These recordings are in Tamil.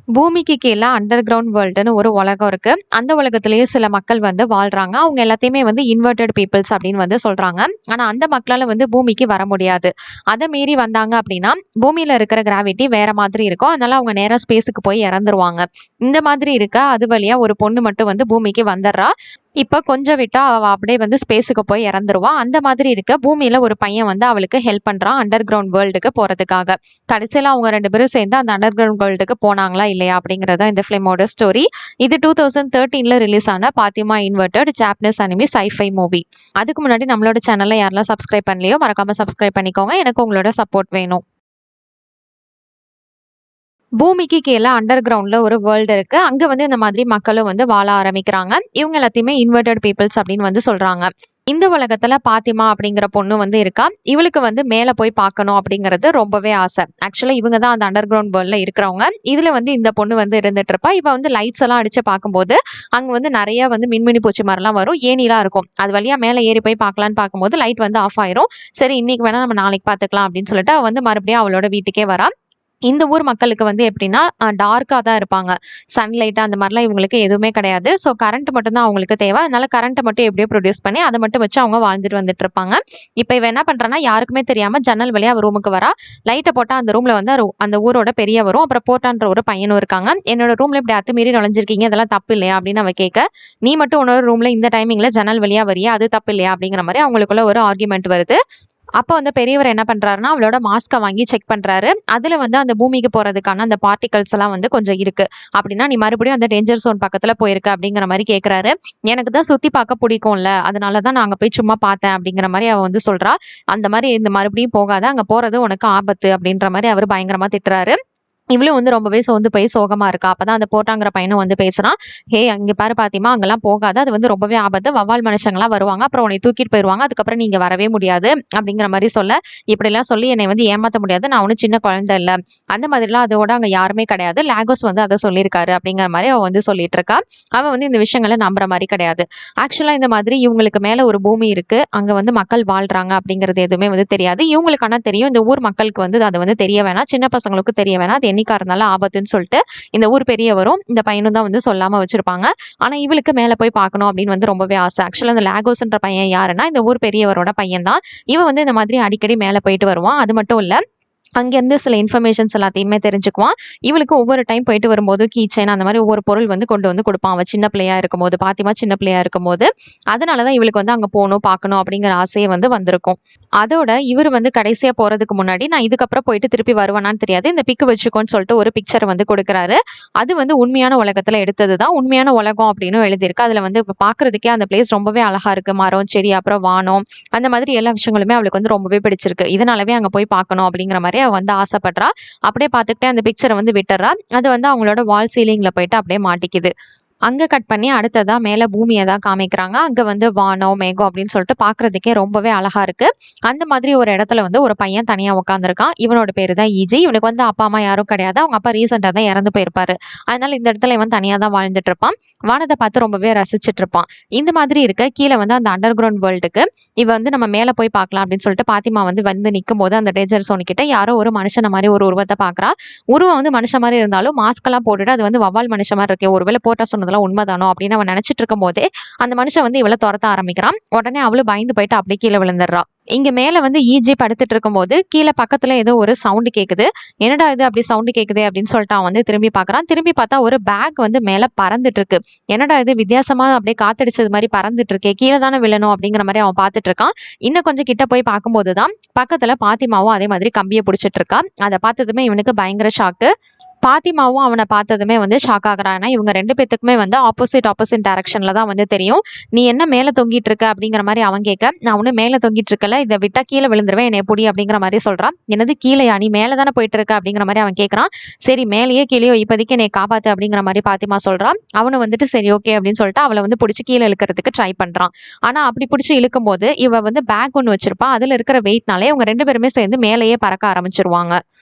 பூமிக்கு கீழ அண்டர் கிரவுண்ட் வேர்ல்டுன்னு ஒரு உலகம் இருக்கு. அந்த உலகத்திலேயே சில மக்கள் வந்து வாழ்றாங்க. அவங்க எல்லாத்தையுமே வந்து இன்வெர்டட் பீப்பிள்ஸ் அப்படின்னு வந்து சொல்றாங்க. ஆனா அந்த மக்களால வந்து பூமிக்கு வர முடியாது. அத மீறி வந்தாங்க அப்படின்னா, பூமியில இருக்கிற கிராவிட்டி வேற மாதிரி இருக்கும். அதனால அவங்க நேரா ஸ்பேஸுக்கு போய் இறந்துருவாங்க. இந்த மாதிரி இருக்க அது வழியா ஒரு பொண்ணு மட்டும் வந்து பூமிக்கு வந்துடுறா. இப்ப கொஞ்சம் விட்டா அவ அப்படியே வந்து ஸ்பேஸுக்கு போய் இறந்துருவா. அந்த மாதிரி இருக்க பூமியில ஒரு பையன் வந்து அவளுக்கு ஹெல்ப் பண்றான் அண்டர் கிரவுண்ட் வேர்ல்டுக்கு போறதுக்காக. கடைசியில அவங்க 2 பேரும் சேர்ந்து அந்த அண்டர் கிரவுண்ட் வேர்ல்டுக்கு போனாங்களா இல்லையா அப்படிங்கிறது தான் இந்த ஃபிலிமோட ஸ்டோரி. இது 2013ல ரிலீஸ் ஆன Patema inverted Japanese anime sci-fi movie. அதுக்கு முன்னாடி நம்மளோட சேனல்ல யாரெல்லாம் சப்ஸ்கிரைப் பண்ணலையோ மறக்காம சப்ஸ்கிரைப் பண்ணிக்கோங்க. எனக்கு உங்களோட சப்போர்ட் வேணும். பூமிக்கு கீழ அண்டர் கிரவுண்ட்ல ஒரு வேர்ல்டு இருக்கு. அங்க வந்து இந்த மாதிரி மக்களும் வந்து வாழ ஆரம்பிக்கிறாங்க. இவங்க எல்லாத்தையுமே இன்வெர்டட் பீப்பிள்ஸ் அப்படின்னு வந்து சொல்றாங்க. இந்த உலகத்துல பாத்திமா அப்படிங்கிற பொண்ணு வந்து இருக்கா. இவளுக்கு வந்து மேல போய் பார்க்கணும் அப்படிங்கிறது ரொம்பவே ஆசை. ஆக்சுவலா இவங்க தான் அந்த அண்டர் கிரவுண்ட் வேர்ல்ட்ல இருக்கிறவங்க. இதுல வந்து இந்த பொண்ணு வந்து இருந்துட்டு இருப்பா. இவ வந்து லைட்ஸ் எல்லாம் அடிச்சு பார்க்கும்போது அங்க வந்து நிறைய வந்து மின்மினி பூச்சி மாதிரிலாம் வரும். ஏணிலாம் இருக்கும். அது வழியா மேல ஏறி போய் பார்க்கலான்னு பார்க்கும்போது லைட் வந்து ஆஃப் ஆயிரும். சரி இன்னைக்கு வேணா நம்ம நாளைக்கு பார்த்துக்கலாம் அப்படின்னு சொல்லிட்டு அவ வந்து மறுபடியும் அவளோட வீட்டுக்கே வரா. இந்த ஊர் மக்களுக்கு வந்து எப்படின்னா டார்க்கா தான் இருப்பாங்க. சன்லைட் அந்த மாதிரிலாம் இவங்களுக்கு எதுவுமே கிடையாது. ஸோ கரண்ட் மட்டும் தான் அவங்களுக்கு தேவை. அதனால கரண்ட்டை மட்டும் எப்படியோ ப்ரொடியூஸ் பண்ணி அதை மட்டும் வச்சு அவங்க வாழ்ந்துட்டு வந்துட்டு இருப்பாங்க. இப்போ இவ என்ன பண்றான்னா யாருக்குமே தெரியாம ஜன்னல் வழியா அவ ரூமுக்கு வரா. லைட்டை போட்டா அந்த ரூம்ல வந்து அந்த ஊரோட பெரிய வரும். அப்புறம் போட்டான்ற ஒரு பையனும் இருக்காங்க. என்னோட ரூம்ல இப்படி அத்துமீறி நுழைஞ்சிருக்கீங்க, இதெல்லாம் தப்பு இல்லையா அப்படின்னு அவ கேட்க, நீ மட்டும் உன்னோட ரூம்ல இந்த டைமிங்ல ஜன்னல் வழியா வரியா, அது தப்பு இல்லையா அப்படிங்கிற மாதிரி அவங்களுக்குள்ள ஒரு ஆர்குமெண்ட் வருது. அப்போ வந்து பெரியவர் என்ன பண்றாருன்னா அவளோட மாஸ்கை வாங்கி செக் பண்றாரு. அதுல வந்து அந்த பூமிக்கு போறதுக்கான அந்த பார்ட்டிகல்ஸ் எல்லாம் வந்து கொஞ்சம் இருக்கு. அப்படின்னா நீ மறுபடியும் அந்த டேஞ்சர் ஜோன் பக்கத்துல போயிருக்க அப்படிங்கிற மாதிரி கேட்கறாரு. எனக்கு தான் சுத்தி பார்க்க பிடிக்கும்ல, அதனாலதான் நான் அங்க போய் சும்மா பார்த்தேன் அப்படிங்கிற மாதிரி அவ வந்து சொல்றா. அந்த மாதிரி இந்த மறுபடியும் போகாத, அங்க போறது உனக்கு ஆபத்து அப்படின்ற மாதிரி அவர் பயங்கரமா திட்டுறாரு. இவளும் வந்து ரொம்பவே சோர்ந்து போய் சோகமா இருக்கா. அப்பதான் அந்த போட்டாங்கிற பையனும் வந்து பேசுறான். ஹே அங்க பாரு பாத்திமா, அங்கெல்லாம் போகாத, அது வந்து ரொம்பவே ஆபத்து. வவ்வால் மனுஷங்களாம் வருவாங்க, அப்புறம் உன்னை தூக்கிட்டு போயிருவாங்க, அதுக்கப்புறம் நீங்க வரவே முடியாது அப்படிங்கிற மாதிரி சொல்ல, இப்படிலாம் சொல்லி என்னை வந்து ஏமாத்த முடியாது, நான் ஒன்னும் சின்ன குழந்தை இல்ல, அந்த மாதிரிலாம் அதோட அங்க யாருமே கிடையாது, லாகோஸ் வந்து அதை சொல்லியிருக்காரு அப்படிங்கிற மாதிரி அவ வந்து சொல்லிட்டு இருக்கா. அவ வந்து இந்த விஷயங்களை நம்புற மாதிரி கிடையாது. ஆக்சுவலா இந்த மாதிரி இவங்களுக்கு மேல ஒரு பூமி இருக்கு, அங்க வந்து மக்கள் வாழ்றாங்க அப்படிங்கிறது எதுவுமே வந்து தெரியாது. இவங்களுக்கு ஆனா தெரியும், இந்த ஊர் மக்களுக்கு வந்து அது வந்து தெரிய வேணாம், சின்ன பசங்களுக்கு தெரிய வேணாம், அது என்னைக்கா இருந்தாலும் ஆபத்துன்னு சொல்லிட்டு இந்த ஊர் பெரியவரும் இந்த பையனும் தான் வந்து சொல்லாம வச்சிருப்பாங்க. ஆனா இவளுக்கு மேல போய் பார்க்கணும் அப்படின்னு வந்து ரொம்பவே ஆசை. ஆக்சுவலா இந்த லாகோஸ்ன்ற பையன் யாருன்னா இந்த ஊர் பெரியவரோட பையன் தான். இவன் வந்து இந்த மாதிரி அடிக்கடி மேல போயிட்டு வருவான். அது மட்டும் இல்ல, அங்கேருந்து சில இன்ஃபர்மேஷன்ஸ் எல்லாத்தையுமே தெரிஞ்சுக்குவான். இவளுக்கு ஒவ்வொரு டைம் போயிட்டு வரும்போது கீ செயின் அந்த மாதிரி ஒவ்வொரு பொருள் வந்து கொண்டு வந்து கொடுப்பான். அவன் சின்ன பிள்ளையா இருக்கும்போது, பாத்திமா சின்ன பிள்ளையா இருக்கும்போது. அதனால தான் இவளுக்கு வந்து அங்கே போகணும் பார்க்கணும் அப்படிங்கிற ஆசையே வந்து வந்திருக்கும். அதோட இவர் வந்து கடைசியா போறதுக்கு முன்னாடி நான் இதுக்கப்புறம் போயிட்டு திருப்பி வருவானான்னு தெரியாது, இந்த பிக்கு வச்சுக்கோன்னு சொல்லிட்டு ஒரு பிக்சரை வந்து கொடுக்குறாரு. அது வந்து உண்மையான உலகத்துல எடுத்தது தான். உண்மையான உலகம் அப்படின்னு எழுதியிருக்கு. அதுல வந்து பாக்குறதுக்கே அந்த பிளேஸ் ரொம்பவே அழகா இருக்கு. மரம் செடி அப்புறம் வானம் அந்த மாதிரி எல்லா விஷயங்களுமே அவளுக்கு வந்து ரொம்பவே பிடிச்சிருக்கு. இதனாலவே அங்க போய் பார்க்கணும் அப்படிங்கிற மாதிரி அவ வந்து ஆசைப்படுறா. அப்படியே பார்த்துக்கிட்டே அந்த பிக்சரை வந்து விட்டுறா. அது வந்து அவங்களோட வால் சீலிங்ல போயிட்டு அப்படியே மாட்டிக்குது. அங்க கட் பண்ணி அடுத்ததா மேல பூமியை தான் காமிக்கிறாங்க. அங்க வந்து வானம் மேகம் அப்படின்னு சொல்லிட்டு பாக்குறதுக்கே ரொம்பவே அழகா இருக்கு. அந்த மாதிரி ஒரு இடத்துல வந்து ஒரு பையன் தனியா உட்காந்துருக்கான். இவனோட பேரு தான் ஈஜி. இவனுக்கு வந்து அப்பா அம்மா யாரும் கிடையாது. அவங்க அப்பா ரீசெண்டா தான் இறந்து போயிருப்பாரு. அதனால இந்த இடத்துல இவன் தனியா தான் வாழ்ந்துட்டு இருப்பான். வானத்தை பார்த்து ரொம்பவே ரசிச்சுட்டு இருப்பான். இந்த மாதிரி இருக்க கீழே வந்து அந்த அண்டர் கிரவுண்ட் வேர்ல்டுக்கு இவ வந்து நம்ம மேல போய் பார்க்கலாம் அப்படின்னு சொல்லிட்டு பாத்திமா வந்து நிற்கும் போது அந்த டேஞ்சர் சோன் கிட்ட யாரோ ஒரு மனுஷன மாதிரி ஒரு உருவத்தை பாக்குறா. உருவம் வந்து மனுஷன் மாதிரி இருந்தாலும் மாஸ்க் எல்லாம் போட்டுட்டு அது வந்து வவ்வால் மனுஷன் மாதிரி இருக்கு, ஒருவேளை போட்டா சொன்னதெல்லாம் உண்மைதானோ அப்படின்னு அவன் நினைச்சிட்டு இருக்கும் போதே அந்த மனுஷன் வந்து இவளை துரத்த ஆரம்பிக்கிறான். உடனே அவளும் பயந்து போயிட்டு அப்படியே கீழே விழுந்துடுறா. இங்க மேல வந்து ஈஜி படுத்துட்டு இருக்கும் போது கீழே பக்கத்துல ஏதோ ஒரு சவுண்டு கேக்குது. என்னடா இது அப்படி சவுண்டு கேக்குது அப்படின்னு சொல்லிட்டு அவன் வந்து திரும்பி பாக்குறான். திரும்பி பார்த்தா ஒரு பேக் வந்து மேல பறந்துட்டு இருக்கு. என்னடா இது வித்தியாசமா அப்படியே காத்தடிச்சது மாதிரி பறந்துட்டு இருக்கே, கீழே தானே விழணும் அப்படிங்கிற மாதிரி அவன் பார்த்துட்டு இருக்கான். இன்னும் கொஞ்சம் கிட்ட போய் பார்க்கும்போதுதான் பக்கத்துல பாத்திமாவும் அதே மாதிரி கம்பியை பிடிச்சிட்டு இருக்கா. அதை பார்த்ததுமே இவனுக்கு பயங்கர ஷாக்கு. பாத்திமாவும் அவனை பார்த்ததுமே வந்து ஷாக் ஆகுறான். இவங்க 2 பேத்துக்குமே வந்து ஆப்போசிட் டைரக்ஷன்ல தான் வந்து தெரியும். நீ என்ன மேல தொங்கிட்டு இருக்க அப்படிங்கிற மாதிரி அவன் கேட்க, நான் ஒன்னும் மேல தொங்கிட்டு இருக்கல, இதை விட்டா கீழே விழுந்துருவேன், என்னை புடி அப்படிங்கிற மாதிரி சொல்றான். என்னது கீழேயா, நீ மேல தானே போயிட்டு இருக்க அப்படிங்கிற மாதிரி அவன் கேட்கறான். சரி மேலேயோ கீழேயோ இப்போதைக்கு என்னை காப்பாத்து அப்படிங்கிற மாதிரி பாத்திமா சொல்றான். அவனு வந்துட்டு சரி ஓகே அப்படின்னு சொல்லிட்டு அவளை வந்து பிடிச்சி கீழே இழுக்கிறதுக்கு ட்ரை பண்றான். ஆனா அப்படி பிடிச்சி இழுக்கும் போது இவ வந்து பேக் ஒன்று வச்சிருப்பா. அதுல இருக்கிற வெயிட்னாலே இவங்க 2 பேருமே சேர்ந்து மேலேயே பறக்க ஆரம்பிச்சிருவாங்க.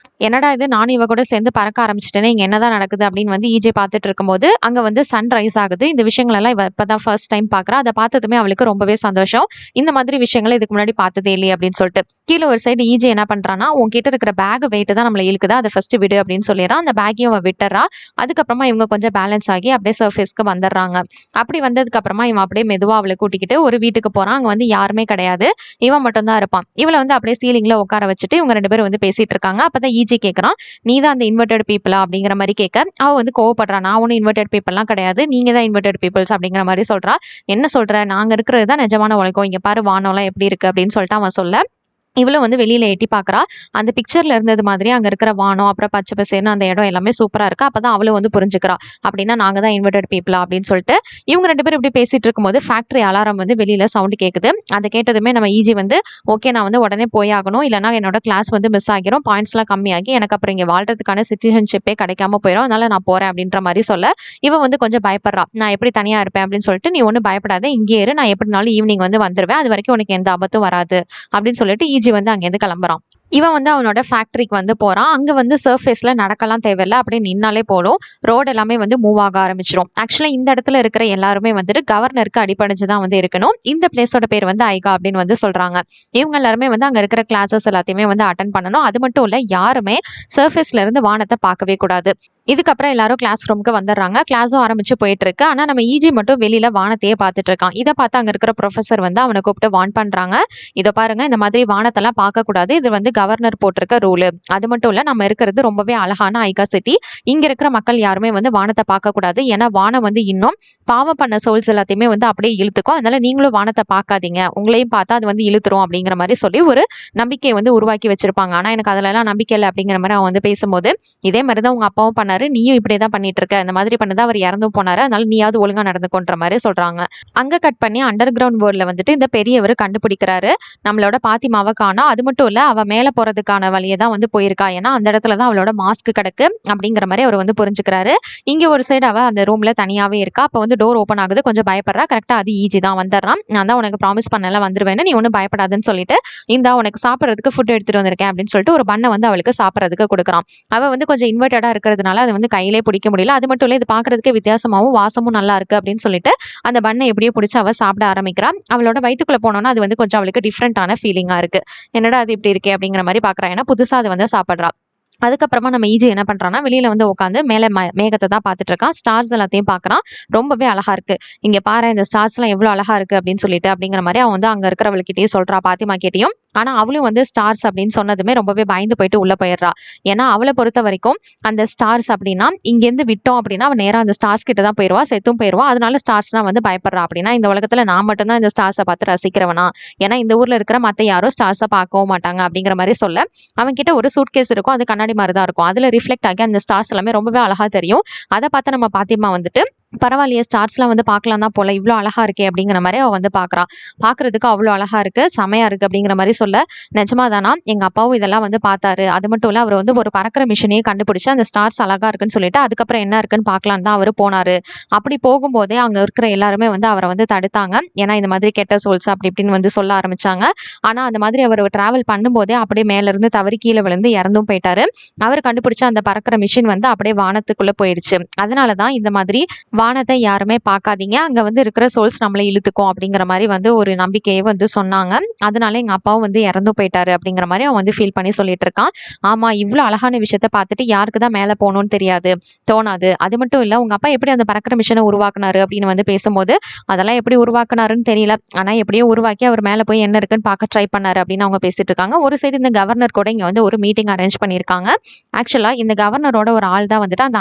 என்னடா இது நானும் இவ கூட சேர்ந்து பறக்க ஆரம்பிச்சிட்டேனே, இங்க என்னதான் நடக்குது அப்படின்னு வந்து ஈஜே பார்த்துட்டு இருக்கும்போது அங்க வந்து சன் ரைஸ் ஆகுது. இந்த விஷயங்கள் எல்லாம் இவ இப்பதான் ஃபர்ஸ்ட் டைம் பார்க்கறா. அதை பார்த்ததுமே அவளுக்கு ரொம்பவே சந்தோஷம். இந்த மாதிரி விஷயங்களை இதுக்கு முன்னாடி பார்த்ததே இல்லையே அப்படின்னு சொல்லிட்டு கீழே ஒரு சைடு ஈஜே என்ன பண்றான்னா, உன்கிட்ட இருக்கிற பேக் வெயிட் தான் நம்மள இழுக்குதா, அதை ஃபர்ஸ்ட் விடு அப்படின்னு சொல்லிடுறான். அந்த பேக்கையும் அவ விட்டுறா. அதுக்கப்புறமா இவங்க கொஞ்சம் பேலன்ஸ் ஆகி அப்படியே சர்ஃபேஸ்க்கு வந்துடுறாங்க. அப்படி வந்ததுக்கு அப்புறமா இவன் அப்படியே மெதுவா அவளை கூட்டிக்கிட்டு ஒரு வீட்டுக்கு போறான். அங்க வந்து யாருமே கிடையாது. இவன் மட்டும் தான் இருப்பான். இவளை வந்து அப்படியே சீலிங்ல உட்கார வச்சுட்டு இவங்க 2 பேரும் வந்து பேசிட்டு இருக்காங்க. அப்பதான் ஈஜி கேட்கறான், நீ தான் அந்த இன்வெர்டட் பீப்புளா அப்படிங்கிற மாதிரி கேட்க அவ வந்து கோவப்படுறான். நான் ஒன்னும் இன்வெர்டட் பீப்புள்லாம் கிடையாது, நீங்க தான் இன்வெர்டட் பீப்புள்ஸ் அப்படிங்கிற மாதிரி சொல்றா. என்ன சொல்ற, நாங்க இருக்கிறது தான் நிஜமான உலகம், இங்க பாரு வானம்லாம் எப்படி இருக்கு அப்படின்னு சொல்லிட்டு அவன் சொல்ல இவளும் வந்து வெளியில எட்டி பார்க்கறா. அந்த பிக்சர்ல இருந்தது மாதிரி அங்க இருக்கிற வானம், அப்புறம் பச்சை பசேல்னு அந்த இடம் எல்லாமே சூப்பரா இருக்கு. அப்பதான் அவளும் வந்து புரிஞ்சுக்கிறா. அப்படின்னா நாங்க தான் இன்வெர்டட் பீப்புளா அப்படின்னு சொல்லிட்டு இவங்க 2 பேரும் இப்படி பேசிட்டு இருக்கும்போது ஃபேக்டரி அலாரம் வந்து வெளியில சவுண்ட் கேக்குது. அதை கேட்டதுமே நம்ம ஈஜி வந்து ஓகே நான் வந்து உடனே போய் ஆகணும், இல்லைன்னா என்னோட கிளாஸ் வந்து மிஸ் ஆகிரும், பாயிண்ட்ஸ்லாம் கம்மியாகி எனக்கு அப்புறம் இங்க வாழ்றதுக்கான சிட்டிசன்ஷிப்பே கிடைக்காம போயிடும், அதனால நான் போறேன் அப்படின்ற மாதிரி சொல்ல இவன் வந்து கொஞ்சம் பயப்படுறா. நான் எப்படி தனியா இருப்பேன் அப்படின்னு சொல்லிட்டு, நீ ஒன்றும் பயப்படாத, இங்கே இரு, நான் எப்படினாலும் ஈவினிங் வந்து வந்துருவேன், அது வரைக்கும் உனக்கு எந்த ஆபத்தும் வராது அப்படின்னு சொல்லிட்டு ஈஜி வந்து அங்கேருந்து கிளம்புறான். இவன் வந்து அவனோட ஃபேக்டரிக்கு வந்து போறான். அங்க வந்து சர்ஃபேஸ்ல நடக்கலாம் தேவையில்ல, அப்படியே நின்னாலே போதும், ரோடு எல்லாமே வந்து மூவ் ஆக ஆரம்பிச்சிடும். ஆக்சுவலா இந்த இடத்துல இருக்கிற எல்லாருமே வந்துட்டு கவர்னருக்கு அடிபணிச்சு தான் வந்து இருக்கணும். இந்த பிளேஸோட பேர் வந்து ஐகா அப்படின்னு வந்து சொல்றாங்க. இவங்க எல்லாருமே வந்து அங்க இருக்கிற கிளாஸஸ் எல்லாத்தையுமே வந்து அட்டன் பண்ணணும். அது மட்டும் இல்ல, யாருமே சர்ஃபேஸ்ல இருந்து வானத்தை பார்க்கவே கூடாது. இதுக்கப்புறம் எல்லாரும் கிளாஸ் ரூமுக்கு வந்துடுறாங்க. கிளாஸும் ஆரம்பிச்சு போயிட்டு இருக்கு. ஆனா நம்ம ஈஜி மட்டும் வெளியில வானத்தையே பார்த்துட்டு இருக்கான். இதை பார்த்து அங்க இருக்கிற ப்ரொஃபசர் வந்து அவனை கூப்பிட்டு வார்ன் பண்றாங்க. இதை பாருங்க, இந்த மாதிரி வானத்தெல்லாம் பார்க்க கூடாது, இது வந்து கவர்னர் போட்டிருக்க ரூலு. அது மட்டும் இல்ல, நம்ம இருக்கிறது ரொம்பவே அழகான ஐகா சிட்டி, இங்க இருக்கிற மக்கள் யாருமே வந்து வானத்தை பார்க்க கூடாது, ஏன்னா வானம் வந்து இன்னும் பாவம் பண்ண சோல்ஸ் எல்லாத்தையுமே வந்து அப்படியே இழுத்துக்கும், அதனால நீங்களும் வானத்தை பார்க்காதீங்க, உங்களையும் பார்த்தா அது வந்து இழுத்துரும் அப்படிங்கிற மாதிரி சொல்லி ஒரு நம்பிக்கையை வந்து உருவாக்கி வச்சிருப்பாங்க. ஆனா எனக்கு அதுல எல்லாம் நம்பிக்கை இல்லை அப்படிங்கிற மாதிரி அவன் வந்து பேசும்போது, இதே மாதிரிதான் உங்க அப்பாவும் பண்ணாரு, நீயும் இப்படியே தான் பண்ணிட்டு இருக்க, இந்த மாதிரி பண்ணதான் அவர் இறந்தும் போனாரு, அதனால நீயாவது ஒழுங்கா நடந்துக்கோன்ற மாதிரி சொல்றாங்க. அங்க கட் பண்ணி அண்டர் கிரவுண்ட் வேர்ல்ட்ல வந்துட்டு இந்த பெரியவர் கண்டுபிடிக்கிறாரு நம்மளோட பாத்திமாவை காணோம். அது மட்டும் இல்ல, அவ மேல போறதுக்கான வழியை தான் வந்து போயிருக்கா, ஏன்னா அந்த இடத்துல தான் அவளோட மாஸ்க் கிடக்கு அப்படிங்கிற மாதிரி அவர் வந்து புரிஞ்சுக்கிறாரு. இங்க ஒரு சைடு அவ அந்த ரூம்ல தனியாவே இருக்கா. அப்ப வந்து டோர் ஓப்பன் ஆகுது, கொஞ்சம் பயப்படுறா. கரெக்டா அது ஈஜி தான் வந்துடுறான். நான் தான் உனக்கு ப்ராமிஸ் பண்ணல வந்துருவேன்னு, நீ ஒன்னும் பயப்படாதுன்னு சொல்லிட்டு இந்தா உனக்கு சாப்பிட்றதுக்கு ஃபுட் எடுத்துட்டு வந்திருக்கேன் அப்படின்னு சொல்லிட்டு ஒரு பண்ணை வந்து அவளுக்கு சாப்பிட்றதுக்கு கொடுக்குறான். அவ வந்து கொஞ்சம் இன்வெர்டடா இருக்கிறதுனால அது வந்து கையிலே பிடிக்க முடியல. அது மட்டும் இல்ல, இது பாக்குறதுக்கே வித்தியாசமாவும் வாசமும் நல்லா இருக்கு அப்படின்னு சொல்லிட்டு அந்த பண்ணை எப்படியோ பிடிச்சி அவ சாப்பிட ஆரம்பிக்கிறான். அவளோட வயித்துக்குள்ள போனோம்னா அது வந்து கொஞ்சம் அவளுக்கு டிஃப்ரெண்டான ஃபீலிங்கா இருக்கு. என்னடா அது இப்படி இருக்கே அப்படிங்கிற மாதிரி பாக்குறா, ஏன்னா புதுசா அது வந்து சாப்பிட்றா. அதுக்கப்புறமா நம்ம ஈஜி என்ன பண்றான்னா, வெளியில வந்து உட்காந்து மேல மேகத்தை தான் பார்த்துட்டு இருக்கான். ஸ்டார்ஸ் எல்லாத்தையும் பார்க்கறான். ரொம்பவே அழகா இருக்கு. இங்க பாரு, இந்த ஸ்டார்ஸ் எல்லாம் எவ்வளவு அழகா இருக்கு அப்படின்னு சொல்லிட்டு அப்படிங்கிற மாதிரி அவன் வந்து அங்க இருக்கிறவள்கிட்டயே சொல்றா, பாத்திமா கிட்டயும். ஆனா அவளும் வந்து ஸ்டார்ஸ் அப்படின்னு சொன்னதுமே ரொம்பவே பயந்து போயிட்டு உள்ள போயிடுறா. ஏன்னா அவளை பொறுத்த வரைக்கும் அந்த ஸ்டார்ஸ் அப்படின்னா இங்க இருந்து விட்டோம் அப்படின்னா அவன் நேரா அந்த ஸ்டார்ஸ் கிட்ட தான் போயிருவா, செத்தும் போயிருவா. அதனால ஸ்டார்ஸ்னா வந்து பயப்படுறா. அப்படின்னா இந்த உலகத்துல நான் மட்டும்தான் இந்த ஸ்டார்ஸை பார்த்து ரசிக்கிறவனா, ஏன்னா இந்த ஊர்ல இருக்கிற மத்த யாரும் ஸ்டார்ஸை பார்க்கவும் மாட்டாங்க அப்படிங்கிற மாதிரி சொல்ல, அவன் கிட்ட ஒரு சூட்கேஸ் இருக்கும், அது கண்ணாடி மாதிரி தான் இருக்கும். அதுல ரிஃப்ளெக்ட் ஆகி அந்த ஸ்டார்ஸ் எல்லாமே ரொம்பவே அழகா தெரியும். அதை பார்த்து நம்ம பாத்திமா வந்துட்டு பரவாயில்லையே, ஸ்டார்ஸ்லாம் வந்து பார்க்கலாம் தான் போல, இவ்வளோ அழகா இருக்கே அப்படிங்கிற மாதிரி அவ வந்து பாக்குறா. பாக்குறதுக்கு அவ்வளோ அழகா இருக்கு, செமையா இருக்கு அப்படிங்கிற மாதிரி சொல்ல, நிஜமாதானா, எங்க அப்பாவும் இதெல்லாம் வந்து பார்த்தாரு, அது மட்டும் இல்ல அவர் வந்து ஒரு பறக்கிற மிஷினையே கண்டுபிடிச்சு அந்த ஸ்டார்ஸ் அழகா இருக்குன்னு சொல்லிட்டு அதுக்கப்புறம் என்ன இருக்குன்னு பார்க்கலான்னு தான் அவர் போனாரு. அப்படி போகும்போதே அங்க இருக்கிற எல்லாருமே வந்து அவரை வந்து தடுத்தாங்க. ஏன்னா இந்த மாதிரி கெட்ட சோல்ஸ் அப்படி இப்படின்னு வந்து சொல்ல ஆரம்பிச்சாங்க. ஆனா அந்த மாதிரி அவர் டிராவல் பண்ணும்போதே அப்படியே மேல இருந்து தவறி கீழே விழுந்து இறந்தும் போயிட்டாரு. அவர் கண்டுபிடிச்ச அந்த பறக்கிற மிஷின் வந்து அப்படியே வானத்துக்குள்ள போயிடுச்சு. அதனாலதான் இந்த மாதிரி வானத்தை யாருமே பார்க்காதீங்க, அங்க வந்து இருக்கிற சோல்ஸ் நம்மளை இழுத்துக்கும் அப்படிங்கிற மாதிரி வந்து ஒரு நம்பிக்கையை வந்து சொன்னாங்க. அதனால எங்க அப்பாவும் வந்து இறந்து போயிட்டாரு அப்படிங்கிற மாதிரி அவன் வந்து ஃபீல் பண்ணி சொல்லிட்டு இருக்கான். ஆமா, இவ்வளவு அழகான விஷயத்த பார்த்துட்டு யாருக்கு தான் மேல போகணும்னு தெரியாது, தோணாது. அது மட்டும் இல்ல, உங்க அப்பா எப்படி அந்த பறக்கிற மிஷினை உருவாக்குனாரு அப்படின்னு வந்து பேசும்போது, அதெல்லாம் எப்படி உருவாக்குனாருன்னு தெரியல, ஆனா எப்படியோ உருவாக்கி அவர் மேல போய் என்ன இருக்குன்னு பார்க்க ட்ரை பண்ணாரு அப்படின்னு அவங்க பேசிட்டு இருக்காங்க. ஒரு சைடு இந்த கவர்னர் கூட இங்க வந்து ஒரு மீட்டிங் அரேஞ்ச் பண்ணியிருக்காங்க. ஆக்சுவலா இந்த கவர்னரோட ஒரு ஆள் தான் வந்துட்டு அந்த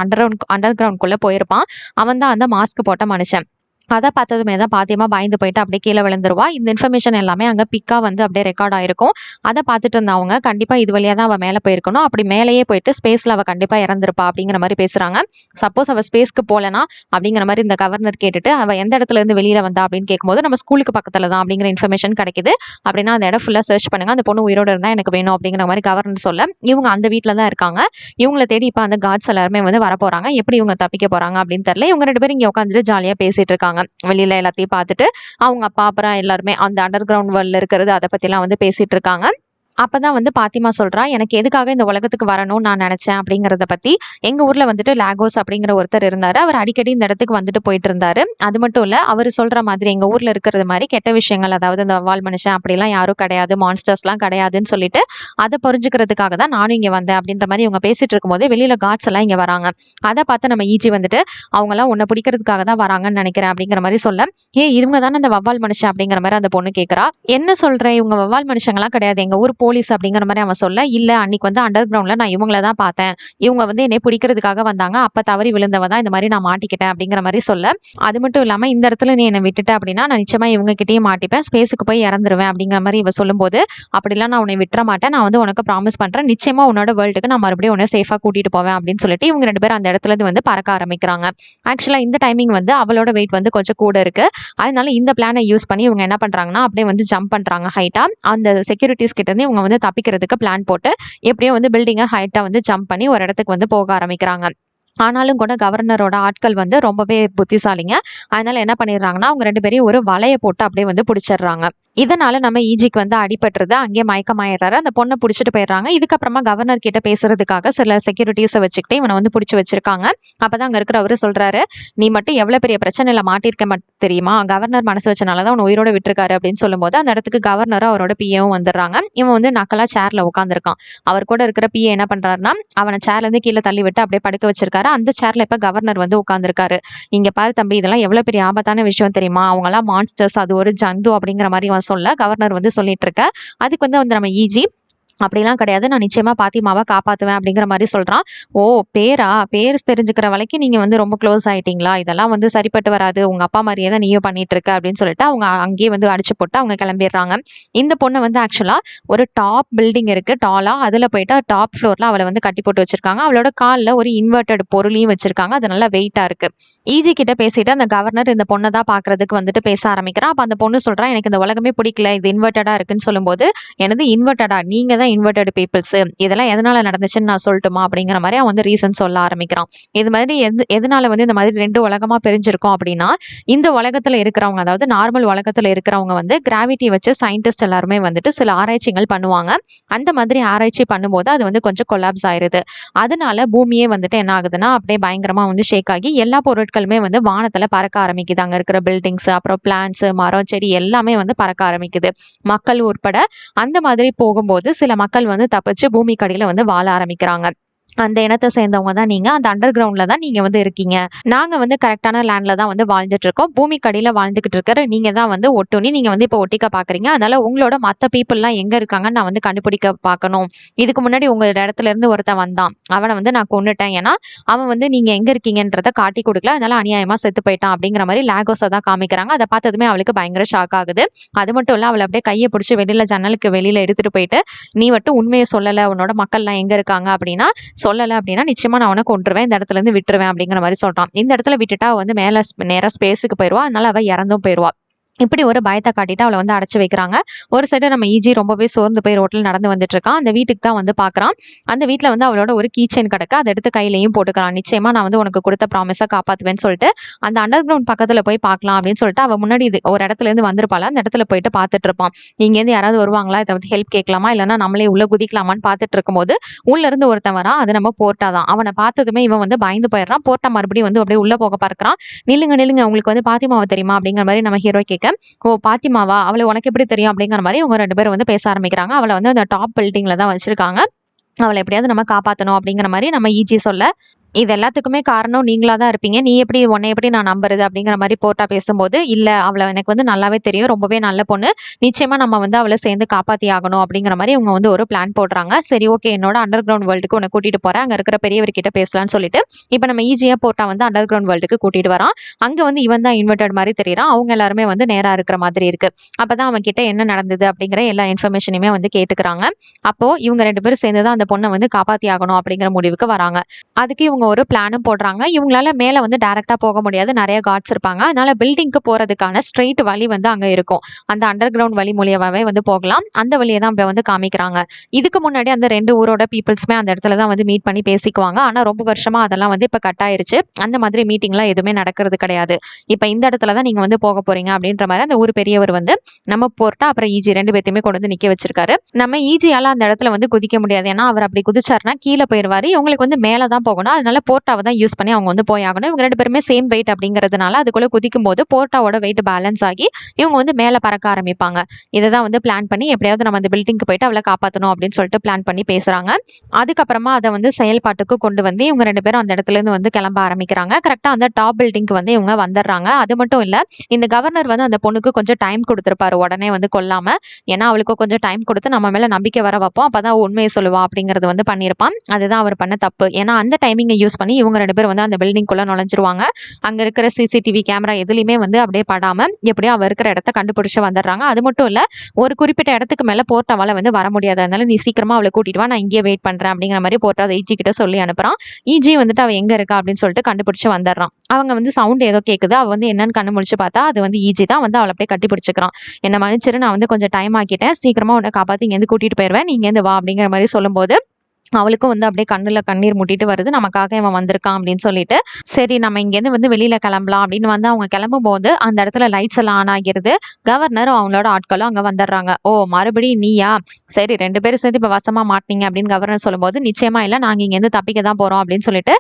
அண்டர் கிரவுண்ட்குள்ள போயிருப்பான். அவன் தான் அந்த மாஸ்க் போட்ட மனுஷன். அதை பார்த்ததுமே தான் பாத்திமா பயந்து போயிட்டு அப்படியே கீழே விழுந்துருவா. இந்த இன்ஃபர்மேஷன் எல்லாமே அங்கே பிக்கா வந்து அப்படியே ரெக்கார்ட் ஆயிருக்கும். அதை பார்த்துட்டு இருந்தவங்க கண்டிப்பா இது வழியா தான் அவள் மேலே போயிருக்கணும், அப்படி மேலேயே போயிட்டு ஸ்பேஸ்ல அவள் கண்டிப்பா இறந்துருப்பா அப்படிங்கிற மாதிரி பேசுறாங்க. சப்போஸ் அவள் ஸ்பேஸ்க்கு போலனா அப்படிங்கிற மாதிரி இந்த கவர்னர் கேட்டுட்டு அவள் எந்த இடத்துல இருந்து வெளியில வந்தா அப்படின்னு கேட்கும்போது நம்ம ஸ்கூலுக்கு பக்கத்துல தான் அப்படிங்கிற இன்ஃபர்மேஷன் கிடைக்குது. அப்படின்னா அந்த இடம் ஃபுல்லா சர்ச் பண்ணுங்க, அந்த பொண்ணு உயிரோட இருந்தா எனக்கு வேணும் அப்படிங்கிற மாதிரி கவர்னர் சொல்ல, இவங்க அந்த வீட்டில் தான் இருக்காங்க. இவங்களை தேடி இப்போ அந்த கார்ட்ஸ் எல்லாருமே வந்து வர போறாங்க. எப்படி இவங்க தப்பிக்க போறாங்க அப்படின்னு தெரியல. இவங்க 2 பேரும் இங்க உட்காந்துட்டு ஜாலியா பேசிட்டு இருக்காங்க. வெளியில எல்லாத்தையும் பார்த்துட்டு அவங்க அப்பா அப்புறம் எல்லாருமே அந்த அண்டர் கிரவுண்ட் வேர்ல்ட்ல இருக்கிறது அதை பத்தி எல்லாம் வந்து பேசிட்டு இருக்காங்க. அப்பதான் வந்து பாத்திமா சொல்றா, எனக்கு எதுக்காக இந்த உலகத்துக்கு வரணும்னு நான் நினைச்சேன் அப்படிங்கிறத பத்தி. எங்க ஊர்ல வந்துட்டு லாகோஸ் அப்படிங்கிற ஒருத்தர் இருந்தாரு. அவர் அடிக்கடி இந்த இடத்துக்கு வந்துட்டு போயிட்டு இருந்தாரு. அது மட்டும் இல்ல, அவரு சொல்ற மாதிரி எங்க ஊர்ல இருக்கிறது மாதிரி கெட்ட விஷயங்கள், அதாவது இந்த வவ்வால் மனுஷன் அப்படிலாம் யாரும் கிடையாது, மான்ஸ்டர்ஸ்லாம் கிடையாதுன்னு சொல்லிட்டு அதை புரிஞ்சுக்கிறதுக்காக தான் நானும் இங்க வந்தேன் அப்படின்ற மாதிரி இவங்க பேசிட்டு இருக்கும்போது வெளியில காட்ஸ் எல்லாம் இங்க வராங்க. அதை பார்த்து நம்ம ஈஜி வந்துட்டு அவங்க எல்லாம் உன்னை பிடிக்கிறதுக்காக தான் வராங்கன்னு நினைக்கிறேன் அப்படிங்கிற மாதிரி சொல்ல, இவங்க தானே அந்த வவ்வால் மனுஷன் அப்படிங்கிற மாதிரி அந்த பொண்ணு கேட்கறா. என்ன சொல்ற, இவங்க வவ்வால் மனுஷங்களாம் கிடையாது, எங்க ஊர் போலீஸ் அப்படிங்கிற மாதிரி அவன் சொல்ல, இல்ல அன்னைக்கு வந்து அண்டர் கிரவுண்ட்ல நான் இவங்கள தான் பார்த்தேன், இவங்க வந்து என்னை பிடிக்கிறதுக்காக வந்தாங்க, அப்ப தவறி விழுந்தவ தான் இந்த மாதிரி நான் மாட்டிக்கிட்டேன் அப்படிங்கிற மாதிரி சொல்ல, அது மட்டும் இல்லாம இந்த இடத்துல நீ என்னை விட்டுட்ட அப்படின்னா நான் நிச்சயமா இவங்க கிட்டேயே மாட்டிப்பேன், ஸ்பேஸுக்கு போய் இறந்துருவேன் அப்படிங்கிற மாதிரி இவ சொல்லும்போது, அப்படிலாம் நான் உன்னை விட்டுற மாட்டேன், நான் வந்து உனக்கு ப்ராமிஸ் பண்றேன், நிச்சயமா உன்னோட வேர்ல்டுக்கு நான் மறுபடியும் உன்னை சேஃபா கூட்டிட்டு போவேன் அப்படின்னு சொல்லிட்டு இவங்க 2 பேரும் அந்த இடத்துல இருந்து வந்து பறக்க ஆரம்பிக்கிறாங்க. ஆக்சுவலா இந்த டைமிங் வந்து அவளோட வெயிட் வந்து கொஞ்சம் கூட இருக்கு. அதனால இந்த பிளானை யூஸ் பண்ணி இவங்க என்ன பண்றாங்கன்னா, அப்படியே வந்து ஜம்ப் பண்றாங்க ஹைட்டா. அந்த செக்யூரிட்டிஸ் கிட்ட இருந்து இவங்க வந்து தப்பிக்கிறதுக்கு பிளான் போட்டு எப்படியோ வந்து பில்டிங்கை ஹைட்டா வந்து ஜம்ப் பண்ணி ஒரு இடத்துக்கு வந்து போக ஆரம்பிக்கிறாங்க. ஆனாலும் கூட கவர்னரோட ஆட்கள் வந்து ரொம்பவே புத்திசாலிங்க. அதனால என்ன பண்ணிடுறாங்கன்னா, அவங்க 2 பேரையும் ஒரு வலைய போட்டு அப்படியே வந்து பிடிச்சிடுறாங்க. இதனால நம்ம ஈஜிக்கு வந்து அடிபட்டுருது. அங்கேயே மயக்கமாயிடுறாரு. அந்த பொண்ணை பிடிச்சிட்டு போயிடுறாங்க. இதுக்கப்புறமா கவர்னர் கிட்ட பேசுறதுக்காக சில செக்யூரிட்டிஸை வச்சுக்கிட்டு இவனை வந்து பிடிச்சி வச்சிருக்காங்க. அப்பதான் அங்க இருக்கிறவரு சொல்றாரு, நீ மட்டும் எவ்வளவு பெரிய பிரச்சனையில மாட்டிருக்க தெரியுமா, கவர்னர் மனசு வச்சனாலதான் உன்னை உயிரோட விட்டுருக்காரு அப்படின்னு சொல்லும்போது அந்த இடத்துக்கு கவர்னரும் அவரோட பிஏவும் வந்துடுறாங்க. இவன் வந்து நக்கலா சேர்ல உட்காந்துருக்கான். அவர் கூட இருக்கிற பிஏ என்ன பண்றாருன்னா, அவனை சேர்ல இருந்து கீழே தள்ளி விட்டு அப்படியே படுக்க வச்சிருக்காரு. அந்த சேர்ல இப்ப கவர்னர் வந்து உட்கார்ந்திருக்காரு. இங்க பாரு தம்பி, இதெல்லாம் எவ்வளவு பெரிய ஆபத்தான விஷயம் தெரியுமா, அவங்க எல்லாம் மான்ஸ்டர்ஸ், அது ஒரு ஜந்து அப்படிங்கிற மாதிரி அவன் சொல்ல, கவர்னர் வந்து சொல்லிட்டு இருக்க. அதுக்கு வந்து நம்ம ஈஜி, அப்படிலாம் கிடையாது, நான் நிச்சயமா பாத்திமாவை காப்பாத்துவேன் அப்படிங்கிற மாதிரி சொல்றான். ஓ, பேர் தெரிஞ்சுக்கிற வரைக்கும் நீங்க வந்து ரொம்ப க்ளோஸ் ஆயிட்டீங்களா, இதெல்லாம் வந்து சரிப்பட்டு வராது, உங்க அப்பா மாதிரியே தான் நீயும் பண்ணிட்டு இருக்க அப்படின்னு சொல்லிட்டு அவங்க அங்கேயே வந்து அடிச்சு போட்டு அவங்க கிளம்பிடுறாங்க. இந்த பொண்ணை வந்து ஆக்சுவலா ஒரு டாப் பில்டிங் இருக்கு டாலா, அதுல போயிட்டு டாப் ஃப்ளோர்ல அவளை வந்து கட்டி போட்டு வச்சிருக்காங்க. அவளோட காலில் ஒரு இன்வெர்டட் பொருளையும் வச்சிருக்காங்க. அது நல்லா வெயிட்டா இருக்கு. ஈஜி கிட்ட பேசிட்டு அந்த கவர்னர் இந்த பொண்ணை தான் பாக்குறதுக்கு வந்துட்டு பேச ஆரம்பிக்கிறான். அப்ப அந்த பொண்ணு சொல்றான், எனக்கு இந்த உலகமே பிடிக்கல, இது இன்வெர்டடா இருக்குன்னு சொல்லும்போது, எனது இன்வெர்டடா, நீங்க தான் இன்வெர்டட் பீப்புள்ஸ், இதெல்லாம் எதனால நடந்துச்சுன்னு நான் சொல்லட்டுமா அப்படிங்கிற மாதிரி அவன் வந்து ரீசன் சொல்ல ஆரம்பிக்கிறான். இது மாதிரி எதனால வந்து இந்த மாதிரி 2 உலகமா பிரிஞ்சிருக்கும் அப்படின்னா, இந்த உலகத்துல இருக்கிறவங்க, அதாவது நார்மல் உலகத்துல இருக்கிறவங்க வந்து கிராவிட்டி வச்சு சயின்டிஸ்ட் எல்லாருமே வந்துட்டு சில ஆராய்ச்சிகள் பண்ணுவாங்க. அந்த மாதிரி ஆராய்ச்சி பண்ணும்போது அது வந்து கொஞ்சம் கொலாப்ஸ் ஆயிருது. அதனால பூமியே வந்துட்டு என்ன ஆகுதுன்னா அப்படியே பயங்கரமா வந்து ஷேக் ஆகி எல்லா பொருட்களுமே வந்து வானத்துல பறக்க ஆரம்பிக்குது. அங்க இருக்கிற பில்டிங்ஸ், அப்புறம் பிளான்ஸ், மரம், செடி எல்லாமே வந்து பறக்க ஆரம்பிக்குது, மக்கள் உட்பட. அந்த மாதிரி போகும்போது சில மக்கள் வந்து தப்பிச்சு பூமிக்கு அடியில வந்து வாழ ஆரம்பிக்கிறாங்க. அந்த இனத்தை சேர்ந்தவங்க தான் நீங்க, அந்த அண்டர் கிரவுண்ட்ல தான் நீங்க வந்து இருக்கீங்க. நாங்க வந்து கரெக்டான லேண்ட்ல தான் வந்து வாழ்ந்துட்டு இருக்கோம். பூமிக்கு அடியில வாழ்ந்துகிட்டு இருக்கிற நீங்க தான் வந்து ஒட்டுண்ணி, நீங்க வந்து இப்போ ஒட்டிக்க பாக்குறீங்க. அதனால உங்களோட மத்த பீப்புள்லாம் எங்க இருக்காங்கன்னு நான் வந்து கண்டுபிடிக்க பார்க்கணும். இதுக்கு முன்னாடி உங்க இடத்துல இருந்து ஒருத்தன் வந்தான், அவனை வந்து நான் கொன்னுட்டேன், ஏன்னா அவன் வந்து நீங்க எங்க இருக்கீங்கன்றத காட்டி கொடுக்கல, அதனால அநியாயமா செத்து போயிட்டான் அப்படிங்கிற மாதிரி லாகோஸை தான் காமிக்கிறாங்க. அதை பார்த்ததுமே அவளுக்கு பயங்கர ஷாக் ஆகுது. அது மட்டும் இல்ல, அவளை அப்படியே கையை பிடிச்சி வெளியில ஜன்னலுக்கு வெளியில எடுத்துட்டு போயிட்டு, நீ மட்டும் உண்மையை சொல்லல, உன்னோட மக்கள்லாம் எங்க இருக்காங்க அப்படின்னா சொல்லல அப்படின்னா நிச்சயமா நான் அவனை கொன்றுவேன், இந்த இடத்துல இருந்து விட்டுருவேன் அப்படிங்கிற மாதிரி சொல்றான். இந்த இடத்துல விட்டுட்டா வந்து மேல நேரா ஸ்பேஸுக்கு போயிடுவா, அதனால அவ இறந்தும் போயிடுவா. இப்படி ஒரு பயத்தை காட்டிட்டு அவளை வந்து அடைச்சு வைக்கிறாங்க. ஒரு சைடு நம்ம ஈஜி ரொம்பவே சோர்ந்து போய் ரோட்ல நடந்து வந்துட்டு இருக்கான். அந்த வீட்டுக்கு தான் வந்து பாக்குறான். அந்த வீட்டுல வந்து அவளோட ஒரு கீச்செயின் கிடக்கு, அதை எடுத்து கையிலையும் போட்டுக்கிறான். நிச்சயமா நான் வந்து உனக்கு கொடுத்த ப்ராமிஸை காப்பாத்துவேன்னு சொல்லிட்டு அந்த அண்டர் கிரவுண்ட் பக்கத்துல போய் பார்க்கலாம் அப்படின்னு சொல்லிட்டு அவ முன்னாடி ஒரு இடத்துல இருந்து வந்திருப்பாள். அந்த இடத்துல போயிட்டு பார்த்துட்டு இருப்பான். இங்க இருந்து யாராவது வருவாங்களா, இதை வந்து ஹெல்ப் கேட்கலாமா, இல்லைன்னா நம்மளே உள்ள குதிக்கலாமான்னு பார்த்துட்டு இருக்கும்போது உள்ள இருந்து ஒருத்தன் வரான். அது நம்ம போர்ட்டா தான். அவனை பார்த்ததுமே இவன் வந்து பயந்து போயிடுறான். போர்ட்டா மறுபடியும் வந்து அப்படியே உள்ள போக பார்க்கறான். நில்லுங்க, உங்களுக்கு வந்து பாத்திமாவை தெரியுமா அப்படிங்கிற மாதிரி நம்ம ஹீரோ கேட்க, ஓ பாத்திமாவா, அவளை உனக்கு எப்படி தெரியும் அப்படிங்கிற மாதிரி இவங்க 2 பேரும் வந்து பேச ஆரம்பிக்கிறாங்க. அவளை வந்து அந்த டாப் பில்டிங்ல தான் வச்சிருக்காங்க. அவளை எப்படியாவது நம்ம காப்பாற்றணும் அப்படிங்கிற மாதிரி நம்ம ஈஜி சொல்ல, இது எல்லாத்துக்குமே காரணம் நீங்களா தான் இருப்பீங்க, நீ எப்படி உன்னை எப்படி நான் நம்புறது அப்படிங்கிற மாதிரி போர்ட்டா பேசும்போது, இல்ல அவளை எனக்கு வந்து நல்லாவே தெரியும், ரொம்பவே நல்ல பொண்ணு, நிச்சயமா நம்ம வந்து அவளை சேர்ந்து காப்பாத்தி ஆகணும் அப்படிங்கிற மாதிரி இவங்க வந்து ஒரு பிளான் போடுறாங்க. சரி ஓகே, என்னோட அண்டர் கிரவுண்ட் வேர்ல்டுக்கு உன்னை கூட்டிட்டு போறேன், அங்க இருக்கிற பெரியவர்கிட்ட பேசலாம்னு சொல்லிட்டு இப்ப நம்ம ஈஸியா போர்ட்டா வந்து அண்டர் கிரவுண்ட் வேர்ல்டுக்கு கூட்டிட்டு வரான். அங்க வந்து இவன் தான் இன்வெர்டட் மாதிரி தெரியறான். அவங்க எல்லாருமே வந்து நேரா இருக்கிற மாதிரி இருக்கு. அப்பதான் அவன் கிட்ட என்ன நடந்தது அப்படிங்கிற எல்லா இன்ஃபர்மேஷனுமே வந்து கேட்டுக்கிறாங்க. அப்போ இவங்க 2 பேரும் சேர்ந்துதான் அந்த பொண்ணை வந்து காப்பாத்தி ஆகணும் அப்படிங்கிற முடிவுக்கு வராங்க. அதுக்கு இவங்க இவங்க ஒரு பிளானும் போடுறாங்க. இவங்களால மேல வந்து டைரக்டா போக முடியாது. நிறைய கார்ட்ஸ் இருப்பாங்க. அதனால பில்டிங்க்கு போறதுக்கான ஸ்ட்ரெயிட் வழி வந்து அங்க இருக்கும். அந்த அண்டர் கிரவுண்ட் வழி மூலியமாவே வந்து போகலாம். அந்த வழிய தான் இப்ப வந்து காமிக்கிறாங்க. இதுக்கு முன்னாடி அந்த 2 ஊரோட பீப்பிள்ஸுமே அந்த இடத்துல தான் வந்து மீட் பண்ணி பேசிக்குவாங்க. ஆனா ரொம்ப வருஷமா அதெல்லாம் வந்து இப்ப கட் ஆயிருச்சு. அந்த மாதிரி மீட்டிங்லாம் எதுவுமே நடக்கிறது கிடையாது. இப்ப இந்த இடத்துல தான் நீங்க வந்து போக போறீங்க அப்படின்ற மாதிரி அந்த ஊர் பெரியவர் வந்து நம்ம போர்ட்டா அப்புறம் ஈஜி 2 பேத்தையுமே கொண்டு வந்து நிக்க வச்சிருக்காரு. நம்ம ஈஜியால அந்த இடத்துல வந்து குதிக்க முடியாது. ஏன்னா அவர் அப்படி குதிச்சாருன்னா கீழே போயிருவாரு. இவங்களுக்கு வந்து மேல தான் போகணும். அதனால போர்ட்டாவை தான் யூஸ் பண்ணி அவங்க வந்து போய் ஆகணும். இவங்க 2 பேருமே சேம் வெயிட் அப்படிங்கிறதுனால அதுக்குள்ள குதிக்கும் போது போர்ட்டாவோட வெயிட் பேலன்ஸ் ஆகி இவங்க வந்து மேல பறக்க ஆரம்பிப்பாங்க. இதை தான் வந்து பிளான் பண்ணி எப்படியாவது நம்ம அந்த பில்டிங்க்கு போயிட்டு அவளை காப்பாற்றணும் அப்படின்னு சொல்லிட்டு பிளான் பண்ணி பேசுறாங்க. அதுக்கப்புறமா அதை வந்து செயல்பாட்டுக்கு கொண்டு வந்து இவங்க 2 பேரும் அந்த இடத்துல இருந்து வந்து கிளம்ப ஆரம்பிக்கிறாங்க. கரெக்டா அந்த டாப் பில்டிங்க்கு வந்து இவங்க வந்துடுறாங்க. அது மட்டும் இல்ல, இந்த கவர்னர் வந்து அந்த பொண்ணுக்கு கொஞ்சம் டைம் கொடுத்திருப்பாரு, உடனே வந்து கொல்லாம. ஏன்னா அவளுக்கு கொஞ்சம் டைம் கொடுத்து நம்ம மேல நம்பிக்கை வர வைப்போம், அப்பதான் உண்மையை சொல்லுவா அப்படிங்கறது வந்து பண்ணியிருப்பான். அதுதான் அவர் பண்ண தப்பு. ஏன்னா அந்த டைமிங்கை யூஸ் பண்ணி இவங்க 2 பேரும் வந்து அந்த பில்டிங் குள்ள நுழைஞ்சிருவாங்க. அங்க இருக்கிற சிசிடிவி கேமரா எதுலையுமே வந்து அப்படியே படாம எப்படியோ அவ இருக்கிற இடத்த கண்டுபிடிச்சு வந்துடுறாங்க. அது மட்டும் இல்ல, ஒரு குறிப்பிட்ட இடத்துக்கு மேல போர்ட்டாவால வந்து வர முடியாது. அதனால நீ சீக்கிரமா அவளை கூட்டிட்டு வா, நான் இங்கேயே வெயிட் பண்றேன் அப்படிங்கிற மாதிரி போர்ட்டா ஈஜி கிட்ட சொல்லி அனுப்புறான். ஈஜி வந்துட்டு அவ எங்க இருக்கா அப்படின்னு சொல்லிட்டு கண்டுபிடிச்சு வந்துடுறான். அவங்க வந்து சவுண்ட் ஏதோ கேக்குது. அவ வந்து என்னன்னு கண்ணு முடிச்சு பார்த்தா அது வந்து ஈஜி தான். வந்து அவளை அப்படியே கட்டி பிடிச்சிக்கிறான். என்ன மன்னிச்சிரு, நான் வந்து கொஞ்சம் டைம் ஆக்கிட்டேன், சீக்கிரமா உன்னை காப்பாத்தி இங்க இருந்து கூட்டிட்டு போயிருவேன், நீங்க இருந்து வா அப்படிங்கிற மாதிரி சொல்லும்போது அவளுக்கும் வந்து அப்படியே கண்ணுல கண்ணீர் முட்டிட்டு வருது. நமக்காக இவன் வந்திருக்கான் அப்படின்னு சொல்லிட்டு, சரி நம்ம இங்கேருந்து வந்து வெளியில கிளம்பலாம் அப்படின்னு வந்து அவங்க கிளம்பும் போது அந்த இடத்துல லைட்ஸ் எல்லாம் ஆன் ஆகிருது. கவர்னரும் அவங்களோட ஆட்களும் அங்க வந்துடுறாங்க. ஓ, மறுபடியும் நீயா? சரி, 2 பேரும் சேர்ந்து இப்ப வசமா மாட்டீங்க அப்படின்னு கவர்னர் சொல்லும்போது, நிச்சயமா இல்ல, நாங்க இங்க இருந்து தப்பிக்க தான் போறோம் அப்படின்னு சொல்லிட்டு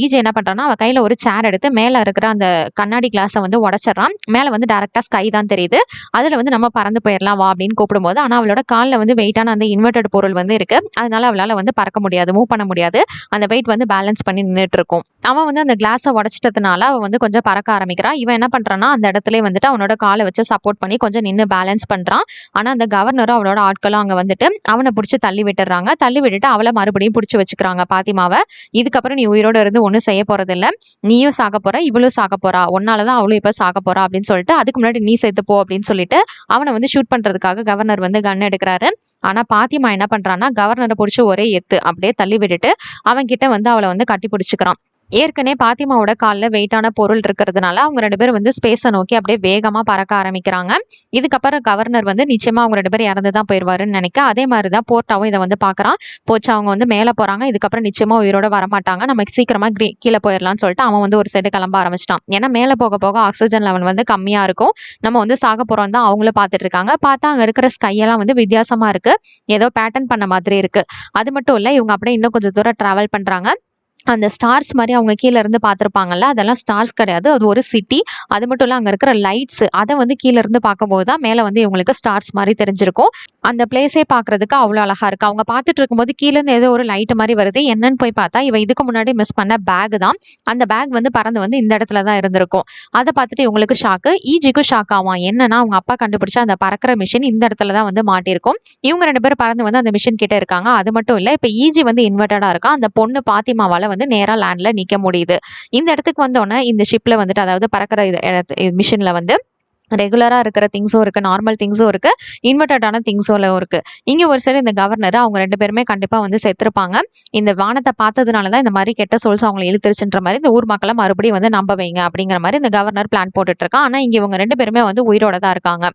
ஈஜி என்ன பண்றான்னா அவ கையில ஒரு சேர் எடுத்து மேல இருக்கிற அந்த கண்ணாடி கிளாஸை வந்து உடைச்சிடறான். மேல வந்து டைரக்டா ஸ்கை தான் தெரியுது. அதுல வந்து நம்ம பறந்து போயிடலாம் வா அப்படின்னு கூப்பிடும்போது, ஆனா அவளோட காலில் வந்து வெயிட்டான அந்த இன்வெர்டட் பொருள் வந்து இருக்கு. அதனால அவளால வந்து பறக்க முடியாது, மூவ் பண்ண முடியாது. அந்த வெயிட் வந்து பேலன்ஸ் பண்ணி நின்றுட்டு இருக்கும். அவன் வந்து அந்த கிளாஸை உடைச்சிட்டதுனால அவன் வந்து கொஞ்சம் பறக்க ஆரம்பிக்கிறான். இவன் என்ன பண்றான்னா அந்த இடத்துல வந்துட்டு அவனோட காலை வச்சு சப்போர்ட் பண்ணி கொஞ்சம் நின்று பேலன்ஸ் பண்றான். ஆனா அந்த கவர்னரும் அவளோட ஆட்களும் அங்க வந்துட்டு அவனை பிடிச்சி தள்ளி விட்டுறாங்க. தள்ளி விட்டுட்டு அவளை மறுபடியும் பிடிச்சி வச்சுக்கிறாங்க பாத்திமாவை. இதுக்கப்புறம் நீ உயிரோட இருந்து ஒன்றும் செய்ய போறது இல்ல, நீயும் சாக போற, இவளும் சாக போறா, ஒன்னாலதான் அவளும் இப்ப சாக போறா அப்படின்னு சொல்லிட்டு, அதுக்கு முன்னாடி நீ செத்து போ அப்படின்னு சொல்லிட்டு அவனை வந்து ஷூட் பண்றதுக்காக கவர்னர் வந்து கன் எடுக்கிறாரு. ஆனா பாத்திமா என்ன பண்றான்னா கவர்னரை பிடிச்சி ஒரே எத்து அப்படியே தள்ளி விட்டுட்டு அவன் கிட்ட வந்து அவளை வந்து கட்டி பிடிச்சுக்கிறான். ஏற்கனவே பாத்திமாவோட காலில் வெயிட்டான பொருள் இருக்கிறதுனால அவங்க 2 பேரும் வந்து ஸ்பேஸை நோக்கி அப்படியே வேகமா பறக்க ஆரம்பிக்கிறாங்க. இதுக்கப்புறம் கவர்னர் வந்து நிச்சயமா அவங்க 2 பேரும் இறந்துதான் போயிருவாருன்னு நினைக்க, அதே மாதிரிதான் போர்ட்டாவும் இதை வந்து பாக்குறான். போச்சு, அவங்க வந்து மேல போறாங்க, இதுக்கப்புறம் நிச்சயமா உயிரோட வரமாட்டாங்க, நமக்கு சீக்கிரமா கீழே போயிடலாம்னு சொல்லிட்டு அவன் வந்து ஒரு சைடு கிளம்ப ஆரம்பிச்சிட்டான். ஏன்னா மேல போக போக ஆக்சிஜன் லெவல் வந்து கம்மியா இருக்கும், நம்ம வந்து சாக போறோம் தான் அவங்களும் பார்த்துட்டு இருக்காங்க. பார்த்தா அங்க இருக்கிற ஸ்கை எல்லாம் வந்து வித்தியாசமா இருக்கு, ஏதோ பேட்டர்ன் பண்ண மாதிரி இருக்கு. அது மட்டும் இல்ல, இவங்க அப்படியே இன்னும் கொஞ்சம் தூரம் டிராவல் பண்றாங்க. அந்த ஸ்டார்ஸ் மாதிரி அவங்க கீழே இருந்து பார்த்துருப்பாங்கல்ல, அதெல்லாம் ஸ்டார்ஸ் கிடையாது, அது ஒரு சிட்டி. அது மட்டும் இல்ல, அங்க இருக்கிற லைட்ஸ் அதை வந்து கீழே இருந்து பார்க்கும்போது தான் மேல வந்து இவங்களுக்கு ஸ்டார்ஸ் மாதிரி தெரிஞ்சிருக்கும். அந்த பிளேஸே பார்க்கறதுக்கு அவ்வளோ அழகா இருக்கு. அவங்க பார்த்துட்டு இருக்கும்போது கீழே இருந்து ஏதோ ஒரு லைட் மாதிரி வருது. என்னன்னு போய் பார்த்தா இவ இதுக்கு முன்னாடி மிஸ் பண்ண பேக் தான். அந்த பேக் வந்து பறந்து வந்து இந்த இடத்துல தான் இருந்திருக்கும். அதை பார்த்துட்டு இவங்களுக்கு ஷாக்கு, ஈஜிக்கும் ஷாக் ஆவான். என்னன்னா அவங்க அப்பா கண்டுபிடிச்ச அந்த பறக்கிற மிஷின் இந்த இடத்துல தான் வந்து மாட்டிருக்கும். இவங்க 2 பேரும் பறந்து வந்து அந்த மிஷின் கிட்ட இருக்காங்க. அது மட்டும் இல்ல, இப்ப ஈஜி வந்து இன்வெர்டடா இருக்கா. அந்த பொண்ணு பாத்திமாவால வந்து நேரா லேண்ட்ல நிக்க முடியுது. இந்த இடத்துக்கு வந்தோடனே இந்த ஷிப்ல வந்துட்டு, அதாவது பறக்கிற மிஷின்ல வந்து ரெகுலரா இருக்கிற திங்ஸும் இருக்கு, நார்மல் திங்ஸும் இருக்கு, இன்வெர்டடான திங்ஸும் இருக்கு. இங்க ஒரு சைடு இந்த கவர்னர் அவங்க 2 பேருமே கண்டிப்பா வந்து செத்துருப்பாங்க. இந்த வானத்தை பார்த்ததுனாலதான் இந்த மாதிரி கெட்ட சோல்ஸ் அவங்களை இழுத்துருச்சுன்ற மாதிரி இந்த ஊர் மக்களை மறுபடியும் வந்து நம்ப வைங்க அப்படிங்கிற மாதிரி இந்த கவர்னர் பிளான் போட்டுட்டு இருக்கான். ஆனா இங்க இவங்க 2 பேருமே வந்து உயிரோட தான் இருக்காங்க.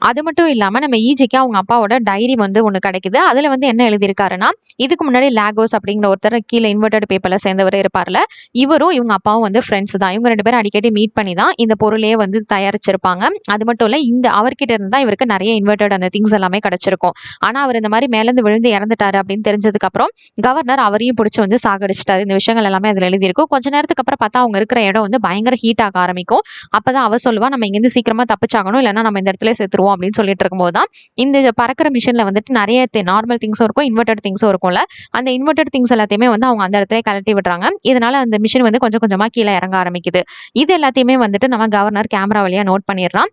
அது மட்டும் இல்லாம நம்ம ஈஜிக்கு அவங்க அப்பாவோட டைரி வந்து ஒண்ணு கிடைக்குது. அதுல வந்து என்ன எழுதியிருக்காருன்னா, இதுக்கு முன்னாடி லாகோஸ் அப்படிங்கிற ஒருத்தர் கீழே இன்வெர்டட் பேப்பர்ல சேர்ந்தவர் இருப்பார்ல, இவரும் இவங்க அப்பாவும் வந்து ஃப்ரெண்ட்ஸ் தான். இவங்க 2 பேரும் அடிக்கடி மீட் பண்ணி தான் இந்த பொருளையே வந்து தயாரிச்சிருப்பாங்க. அது மட்டும் இல்ல, இந்த அவர்கிட்ட இருந்தா இவருக்கு நிறைய இன்வெர்டட் அந்த திங்ஸ் எல்லாமே கிடைச்சிருக்கும். ஆனா அவர் இந்த மாதிரி மேலேருந்து விழுந்து இறந்துட்டாரு அப்படின்னு தெரிஞ்சதுக்கு அப்புறம் கவர்னர் அவரையும் பிடிச்சி வந்து சாகடிச்சிட்டாரு. இந்த விஷயங்கள் எல்லாமே அதுல எழுதியிருக்கும். கொஞ்ச நேரத்துக்கு அப்புறம் பார்த்தா அவங்க இருக்கிற இடம் வந்து பயங்கர ஹீட் ஆக ஆரம்பிக்கும். அப்பதான் அவ சொல்லுவா, நம்ம இங்க இருந்து சீக்கிரமா தப்பிச்சாகணும், இல்லைன்னா நம்ம இந்த இடத்துல செத்துருவோம் அப்படின்னு சொல்லிட்டு இருக்கும்போது தான் இந்த பறக்கிற மிஷின்ல வந்துட்டு நிறைய நார்மல் திங்ஸும் இருக்கும், இன்வெர்டட் திங்ஸும் இருக்கும்ல. அந்த இன்வெர்டட் திங்ஸ் எல்லாத்தையுமே வந்து அவங்க அந்த இடத்துல கழட்டி விடுறாங்க. இதனால அந்த மிஷின் வந்து கொஞ்சம் கொஞ்சமா கீழே இறங்க ஆரம்பிக்குது. இது எல்லாத்தையுமே வந்துட்டு நம்ம கவர்னர் கேமரா வழியா நோட் பண்ணிடுறான்.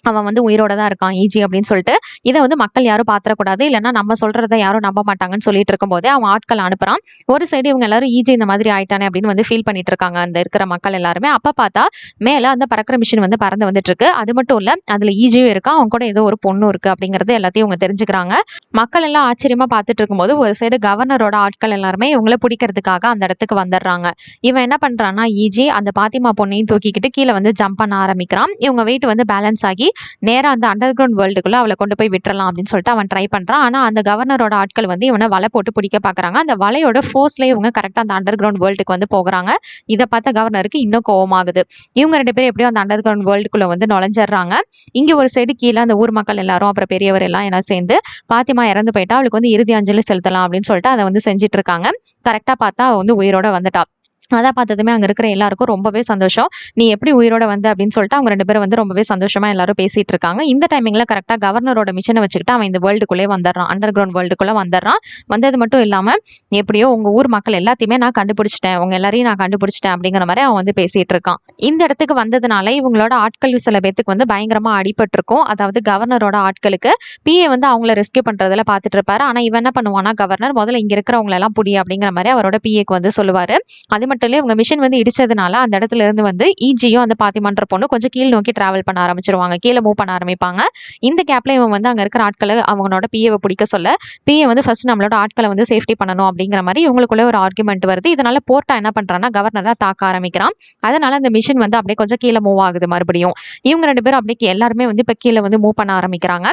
அவன் வந்து உயிரோட தான் இருக்கான் ஈஜி அப்படின்னு சொல்லிட்டு இதை வந்து மக்கள் யாரும் பாத்திரக்கூடாது, இல்லைன்னா நம்ம சொல்றதை யாரும் நம்ப மாட்டாங்கன்னு சொல்லிட்டு இருக்கும்போதே அவன் ஆட்கள் அனுப்புறான். ஒரு சைடு இவங்க எல்லாரும் ஈஜி இந்த மாதிரி ஆயிட்டானே அப்படின்னு வந்து ஃபீல் பண்ணிட்டு இருக்காங்க அந்த இருக்கிற மக்கள் எல்லாருமே. அப்ப பார்த்தா மேல அந்த பறக்கிற மிஷின் வந்து பறந்து வந்துட்டு இருக்கு. அது மட்டும் இல்ல அதுல ஈஜியும் இருக்கா, அவன் கூட ஏதோ ஒரு பொண்ணு இருக்கு அப்படிங்கறது எல்லாத்தையும் இவங்க தெரிஞ்சுக்கிறாங்க. மக்கள் எல்லாம் ஆச்சரியமா பார்த்துட்டு இருக்கும்போது ஒரு சைடு கவர்னரோட ஆட்கள் எல்லாருமே இவங்களை பிடிக்கிறதுக்காக அந்த இடத்துக்கு வந்துடுறாங்க. இவன் என்ன பண்றான்னா ஈஜி அந்த பாத்திமா பொண்ணையும் தூக்கிக்கிட்டு கீழே வந்து ஜம்ப் பண்ண ஆரம்பிக்கிறான். இவங்க வெயிட் வந்து பேலன்ஸ் ஆகி நேரா அந்த அண்டர் கிரவுண்ட் வேர்ல்டுக்குள்ள அவளை கொண்டு போய் விட்டுறலாம் அப்படின்னு சொல்லிட்டு அவன் ட்ரை பண்றான். ஆனா அந்த கவர்னரோட ஆட்கள் வந்து இவனை வலை போட்டு பிடிக்க பாக்குறாங்க. அந்த வலையோட ஃபோர்ஸ்லயே இவங்க கரெக்டா அந்த அண்டர் கிரவுண்ட் வேர்ல்டுக்கு வந்து போகிறாங்க. இதை பார்த்த கவர்னருக்கு இன்னும் கோவமாகுது. இவங்க 2 பேரும் எப்படியோ அந்த அண்டர் கிரவுண்ட் வேர்ல்டுக்குள்ள வந்து நுழைஞ்சிடுறாங்க. இங்க ஒரு சைடு கீழே அந்த ஊர் மக்கள் எல்லாரும் அப்புறம் பெரியவர் எல்லாம் என்ன சேர்ந்து பாத்திமா இறந்து போயிட்டா, அவளுக்கு வந்து இறுதி அஞ்சலி செலுத்தலாம் அப்படின்னு சொல்லிட்டு அதை வந்து செஞ்சுட்டு இருக்காங்க. கரெக்டா பார்த்தா அவ வந்து உயிரோட வந்துட்டா. அதை பார்த்ததுமே அங்க இருக்கிற எல்லாருக்கும் ரொம்பவே சந்தோஷம். நீ எப்படி உயிரோட வந்து அப்படின்னு சொல்லிட்டு அவங்க 2 பேரும் வந்து ரொம்பவே சந்தோஷமா எல்லாரும் பேசிட்டு இருக்காங்க. இந்த டைமிங்ல கரெக்டா கவர்னரோட மிஷனை வச்சுக்கிட்டு அவன் இந்த வேர்ல்டுக்குள்ளே வந்துடுறான், அண்டர் கிரவுண்ட் வேர்ல்டுக்குள்ள வந்துடுறான். வந்தது மட்டும் இல்லாம எப்படியோ உங்க ஊர் மக்கள் எல்லாத்தையுமே நான் கண்டுபிடிச்சிட்டேன், உங்க எல்லாரையும் நான் கண்டுபிடிச்சிட்டேன் அப்படிங்கிற மாதிரி அவன் வந்து பேசிட்டு இருக்கான். இந்த இடத்துக்கு வந்ததுனால இவங்களோட ஆட்கள் சில பேத்துக்கு வந்து பயங்கரமா அடிபட்டிருக்கும். அதாவது கவர்னரோட ஆட்களுக்கு பிஏ வந்து அவங்கள ரெஸ்கியூ பண்றதுல பாத்துட்டு இருப்பாரு. ஆனா இவன் என்ன பண்ணுவானா, கவர்னர் முதல்ல இங்க இருக்கிறவங்க எல்லாம் புடி அப்படிங்கிற மாதிரி அவரோட பிஏக்கு வந்து சொல்லுவாரு. அது மட்டும் இல்ல இவங்க மிஷின் வந்து இடிச்சதுனால அந்த இடத்துல இருந்து வந்து ஈஜியும் அந்த பாத்திமான்ற பொண்ணு கொஞ்சம் கீழ் நோக்கி டிராவல் பண்ண ஆரம்பிச்சிருவாங்க, கீழே மூவ் பண்ண ஆரம்பிப்பாங்க. இந்த கேப்ல இவன் வந்து அங்க இருக்கிற ஆட்களை அவங்களோட பிஏவை பிடிக்க சொல்ல பிஏ வந்து ஃபர்ஸ்ட் நம்மளோட ஆட்களை வந்து சேஃப்டி பண்ணணும் அப்படிங்கிற மாதிரி இவங்களுக்குள்ள ஒரு ஆர்குமெண்ட் வருது. இதனால போர்ட்டா என்ன பண்றான்னா கவர்னரா தாக்க ஆரம்பிக்கிறான். அதனால அந்த மிஷின் வந்து அப்படியே கொஞ்சம் கீழே மூவ் ஆகுது. மறுபடியும் இவங்க 2 பேரும் அப்படியே எல்லாருமே வந்து இப்ப கீழே வந்து மூவ் பண்ண ஆரம்பிக்கிறாங்க.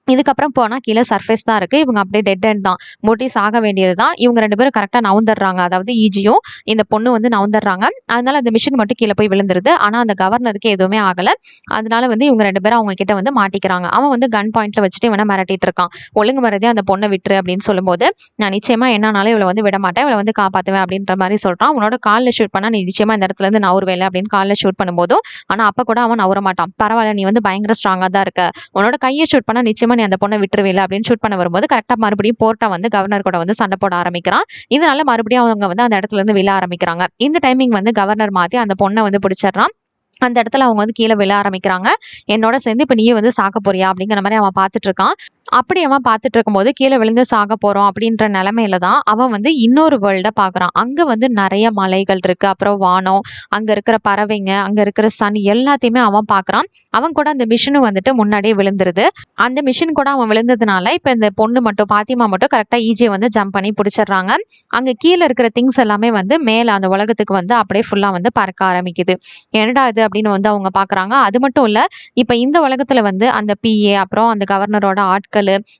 இதுக்கப்புறம் போனா கீழே சர்ஃபேஸ் தான் இருக்கு. இவங்க அப்படியே டெட் எண்ட் தான், மோட்டி சாக வேண்டியது தான். இவங்க 2 பேரும் கரெக்டா நவுந்துடுறாங்க. அதாவது ஈஜியும் இந்த பொண்ணு வந்து நவுந்துடுறாங்க. அதனால அந்த மிஷின் மட்டும் கீழே போய் விழுந்துருது. ஆனா அந்த கவர்னருக்கு எதுவுமே ஆகல. அதனால வந்து இவங்க 2 பேரும் அவங்க கிட்ட வந்து மாட்டிக்கிறாங்க. அவன் வந்து கன் பாயிண்ட்ல வச்சுட்டு இவனை மிரட்டிட்டு இருக்கான். ஒழுங்கு மரியாதையா அந்த பொண்ணை விட்டுரு அப்படின்னு சொல்லும்போது நான் நிச்சயமா என்னானாலும் இவளை வந்து விட மாட்டேன், இவளை வந்து காப்பாத்துவேன் அப்படின்ற மாதிரி சொல்றான். உன்னோட காலில் ஷூட் பண்ணா நீ நிச்சயமா இந்த இடத்துல இருந்து நவுறுவேல அப்படின்னு காலில் ஷூட் பண்ணும்போதும் ஆனா அப்ப கூட அவன் நவுற மாட்டான். பரவாயில்ல, நீ வந்து பயங்கர ஸ்ட்ராங்கா தான் இருக்க, உன்னோட கையை ஷூட் பண்ணா நிச்சயமா நீ அந்த பொண்ணை விட்டுருவில்ல அப்படின்னு ஷூட் பண்ண வரும்போது கரெக்டா மறுபடியும் போர்ட்டா வந்து கவர்னர் கூட வந்து சண்டை போட ஆரம்பிக்கிறான். இதனால மறுபடியும் அவங்க வந்து அந்த இடத்துல இருந்து விழ ஆரம்பிக்கிறாங்க. இந்த டைமிங் வந்து கவர்னர் மாத்தி அந்த பொண்ணை வந்து பிடிச்சிடறான். அந்த இடத்துல அவங்க வந்து கீழே விழ ஆரம்பிக்கிறாங்க. என்னோட சேர்ந்து இப்ப நீயே வந்து சாக போறியா அப்படிங்கிற மாதிரி அவன் பார்த்துட்டு இருக்கான். அப்படி அவன் பார்த்துட்டு இருக்கும்போது கீழே விழுந்து சாக போறோம் அப்படின்ற நிலைமையில தான் அவன் வந்து இன்னொரு வேர்ல்ட பாக்குறான். அங்க வந்து நிறைய மலைகள் இருக்கு, அப்புறம் வானம், அங்க இருக்கிற பறவைங்க, அங்க இருக்கிற சன் எல்லாத்தையுமே அவன் பாக்குறான். அவன் கூட அந்த மிஷினும் வந்துட்டு முன்னாடியே விழுந்துருது. அந்த மிஷின் கூட அவன் விழுந்ததுனால இப்ப இந்த பொண்ணு மட்டும் பாத்திமா மட்டும் கரெக்டா ஈஜியை வந்து ஜம்ப் பண்ணி பிடிச்சிடுறாங்க. அங்க கீழே இருக்கிற திங்ஸ் எல்லாமே வந்து மேல அந்த உலகத்துக்கு வந்து அப்படியே ஃபுல்லா வந்து பறக்க ஆரம்பிக்குது. என்னடா இது அப்படின்னு வந்து அவங்க பாக்குறாங்க. அது மட்டும் இல்ல இப்ப இந்த உலகத்துல வந்து அந்த பிஏ, அப்புறம் அந்த கவர்னரோட ஆட்கள்,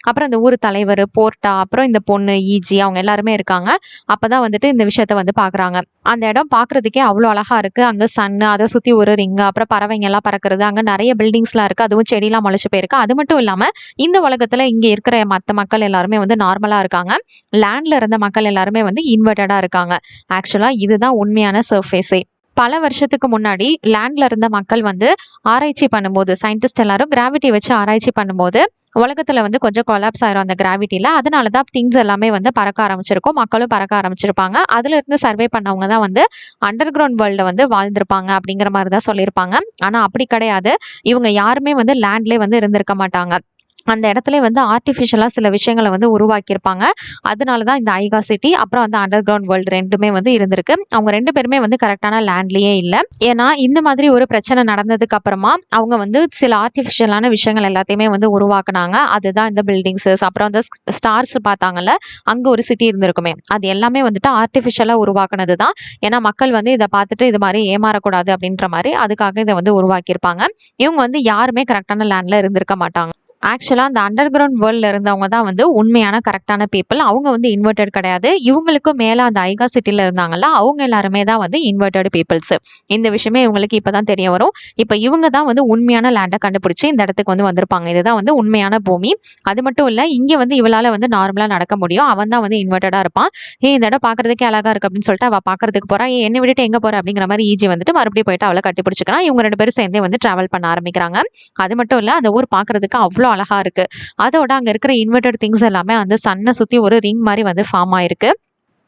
அப்புறம் இந்த ஊர் தலைவர், போர்ட்டா, அப்புறம் இந்த பொண்ணு ஈஜி அவங்க எல்லாருமே இருக்காங்க. அப்பதான் வந்துட்டு இந்த விஷயத்த வந்து பாக்குறாங்க. அந்த இடம் பாக்குறதுக்கே அவ்வளவு அழகா இருக்கு. அங்க சன்னு, அதை சுத்தி ஒரு ரிங், அப்புறம் பறவைங்க எல்லாம் பறக்குறது, அங்க நிறைய பில்டிங்ஸ் எல்லாம் இருக்கு, அதுவும் செடி எல்லாம் முளைச்சு போயிருக்கு. அது மட்டும் இல்லாம இந்த உலகத்துல இங்க இருக்கிற மத்த மக்கள் எல்லாருமே வந்து நார்மலா இருக்காங்க. லேண்ட்ல இருந்த மக்கள் எல்லாருமே வந்து இன்வெர்டடா இருக்காங்க. ஆக்சுவலா இதுதான் உண்மையான சர்ஃபேஸே. பல வருஷத்துக்கு முன்னாடி லேண்ட்ல இருந்த மக்கள் வந்து ஆராய்ச்சி பண்ணும்போது சயின்டிஸ்ட் எல்லாரும் கிராவிட்டி வச்சு ஆராய்ச்சி பண்ணும்போது உலகத்துல வந்து கொஞ்சம் கொலாப்ஸ் ஆயிரும் அந்த கிராவிட்டில. அதனாலதான் திங்ஸ் எல்லாமே வந்து பறக்க ஆரம்பிச்சிருக்கும், மக்களும் பறக்க ஆரம்பிச்சிருப்பாங்க. அதுல இருந்து சர்வே பண்ணவங்க தான் வந்து அண்டர் கிரவுண்ட் வேர்ல்ட வந்து வாழ்ந்திருப்பாங்க அப்படிங்கிற மாதிரி தான் சொல்லியிருப்பாங்க. ஆனா அப்படி கிடையாது, இவங்க யாருமே வந்து லேண்ட்லயே வந்து இருந்திருக்க மாட்டாங்க. அந்த இடத்துல வந்து ஆர்டிஃபிஷியலா சில விஷயங்களை வந்து உருவாக்கியிருப்பாங்க. அதனாலதான் இந்த ஐகா சிட்டி அப்புறம் வந்து அண்டர் கிரவுண்ட் வேர்ல்டு ரெண்டுமே வந்து இருந்திருக்கு. அவங்க 2 பேருமே வந்து கரெக்டான லேண்ட்லயே இல்லை. ஏன்னா இந்த மாதிரி ஒரு பிரச்சனை நடந்ததுக்கு அப்புறமா அவங்க வந்து சில ஆர்டிஃபிஷியலான விஷயங்கள் எல்லாத்தையுமே வந்து உருவாக்குனாங்க. அதுதான் இந்த பில்டிங்ஸஸ், அப்புறம் அந்த ஸ்டார்ஸ் பார்த்தாங்கல்ல, அங்க ஒரு சிட்டி இருந்திருக்குமே, அது எல்லாமே வந்துட்டு ஆர்டிஃபிஷியலா உருவாக்குனது தான். ஏன்னா மக்கள் வந்து இதை பார்த்துட்டு இது மாதிரி ஏமாறக்கூடாது அப்படின்ற மாதிரி அதுக்காக இதை வந்து உருவாக்கியிருப்பாங்க. இவங்க வந்து யாருமே கரெக்டான லேண்ட்ல இருந்திருக்க மாட்டாங்க. ஆக்சுவலா அந்த அண்டர் கிரவுண்ட் வேர்ல்ட்ல இருந்தவங்க தான் வந்து உண்மையான கரெக்டான பீப்புள். அவங்க வந்து இன்வெர்டட் கிடையாது. இவங்களுக்கு மேல அந்த ஐகா சிட்டில இருந்தாங்கல்ல, அவங்க எல்லாருமே தான் வந்து இன்வெர்டட் பீப்புள்ஸ். இந்த விஷயமே இவங்களுக்கு இப்பதான் தெரிய வரும். இப்ப இவங்க தான் வந்து உண்மையான லேண்டை கண்டுபிடிச்சு இந்த இடத்துக்கு வந்து வந்திருப்பாங்க. இதுதான் வந்து உண்மையான பூமி. அது மட்டும் இல்ல, இங்க வந்து இவளால வந்து நார்மலா நடக்க முடியும். அவன் தான் வந்து இன்வெர்டடா இருப்பான். இந்த இடம் பாக்குறதுக்கே அழகா இருக்கு அப்படின்னு சொல்லிட்டு அவ பாக்குறதுக்கு போறா. என்னை விட்டுட்டு எங்க போற அப்படிங்கிற மாதிரி ஈஜி வந்துட்டு மறுபடியும் போயிட்டு அவளை கட்டி பிடிச்சிக்கிறான். இவங்க 2 பேரும் சேர்ந்தே வந்து டிராவல் பண்ண ஆரம்பிக்கிறாங்க. அது மட்டும் இல்ல, அந்த ஊர் பாக்குறதுக்கு அவ்வளோ அழகா இருக்கு. அதோட அங்க இருக்கிற இன்வெர்டட் திங்ஸ் எல்லாமே அந்த சன்னை சுத்தி ஒரு ரிங் மாதிரி வந்து ஃபார்ம் ஆயிருக்கு.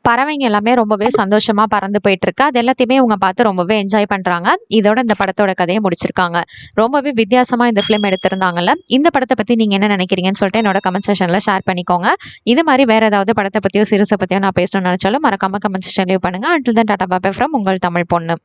பறவைங்க எல்லாமே ரொம்பவே சந்தோஷமா பறந்து போயிட்டு இருக்கு. அது எல்லாத்தையுமே இவங்க பார்த்து ரொம்பவே என்ஜாய் பண்றாங்க. இதோட இந்த படத்தோட கதையை முடிச்சிருக்காங்க. ரொம்பவே வித்தியாசமா இந்த ஃபிலிம் எடுத்திருந்தாங்கல்ல. இந்த படத்தை பத்தி நீங்க என்ன நினைக்கிறீங்கன்னு சொல்லிட்டு என்னோட கமெண்ட் செக்ஷன்ல ஷேர் பண்ணிக்கோங்க. இது மாதிரி வேற ஏதாவது படத்தை பத்தியோ சீரிஸை பத்தியோ நான் பேசணும்னு நினைச்சாலும் மறக்காம கமெண்ட் செக்ஷன் லீவ் பண்ணுங்க. Until then tata bye bye from உங்கள் தமிழ் பொண்ணு.